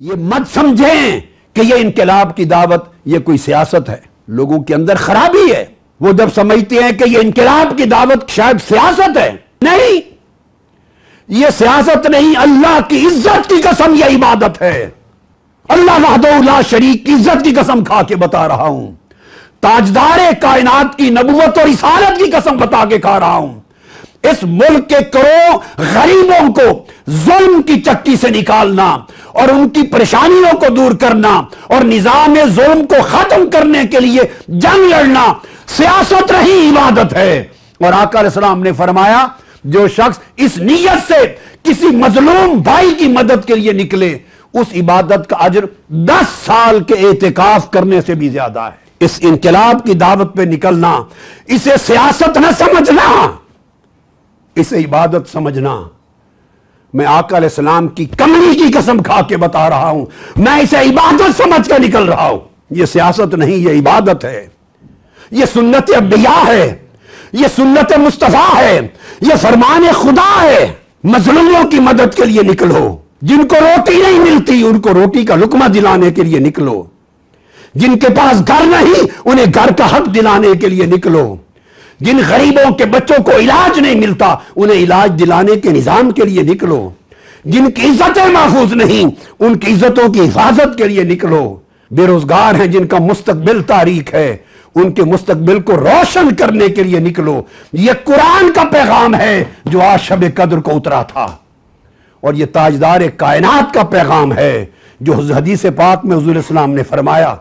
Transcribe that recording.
یہ مت سمجھیں کہ یہ انقلاب کی دعوت یہ کوئی سیاست ہے. لوگوں کے اندر خرابی ہے. وہ جب سمجھتے ہیں کہ یہ انقلاب کی دعوت شاید سیاست ہے. نہیں، یہ سیاست نہیں. اللہ کی عزت کی قسم یہ عبادت ہے. اللہ وحدہ لا شریک کی عزت کی قسم کھا کے بتا رہا ہوں. تاجدار کائنات کی نبوت اور رسالت کی قسم بتا کے کھا رہا ہوں. اس ملک کے کروڑوں غریبوں کو ظلم کی چکی سے نکالنا اور ان کی پریشانیوں کو دور کرنا اور نظام ظلم کو ختم کرنے کے لیے جنگ لڑنا سیاست نہیں، عبادت ہے. اور آقا علیہ السلام نے فرمایا جو شخص اس نیت سے کسی مظلوم بھائی کی مدد کے لیے نکلے اس عبادت کا اجر 10 سال کے اعتکاف کرنے سے بھی زیادہ ہے. اس انقلاب کی دعوت پہ نکلنا، اسے سیاست نہ سمجھنا، اسے عبادت سمجھنا. میں آقا علیہ السلام کی کملی کی قسم کھا کے بتا رہا ہوں، میں اسے عبادت سمجھ کر نکل رہا ہوں. یہ سیاست نہیں، یہ عبادت ہے. یہ سنت انبیاء ہے، یہ سنت مصطفیٰ ہے، یہ فرمان خدا ہے. مظلوموں کی مدد کے لیے نکلو. جن کو روٹی نہیں ملتی ان کو روٹی کا لقمہ دلانے کے لیے نکلو. جن کے پاس گھر نہیں انہیں گھر کا حق دلانے کے لیے نکلو. جن غریبوں کے بچوں کو علاج نہیں ملتا انہیں علاج دلانے کے نظام کے لیے نکلو. جن کی عزتیں محفوظ نہیں ان کی عزتوں کی حفاظت کے لیے نکلو. بے روزگار ہیں جن کا مستقبل تاریک ہے ان کے مستقبل کو روشن کرنے کے لیے نکلو. یہ قرآن کا پیغام ہے جو آج شب قدر کو اترا تھا، اور یہ تاجدار کائنات کا پیغام ہے جو حدیث پاک میں حضور اسلام نے فرمایا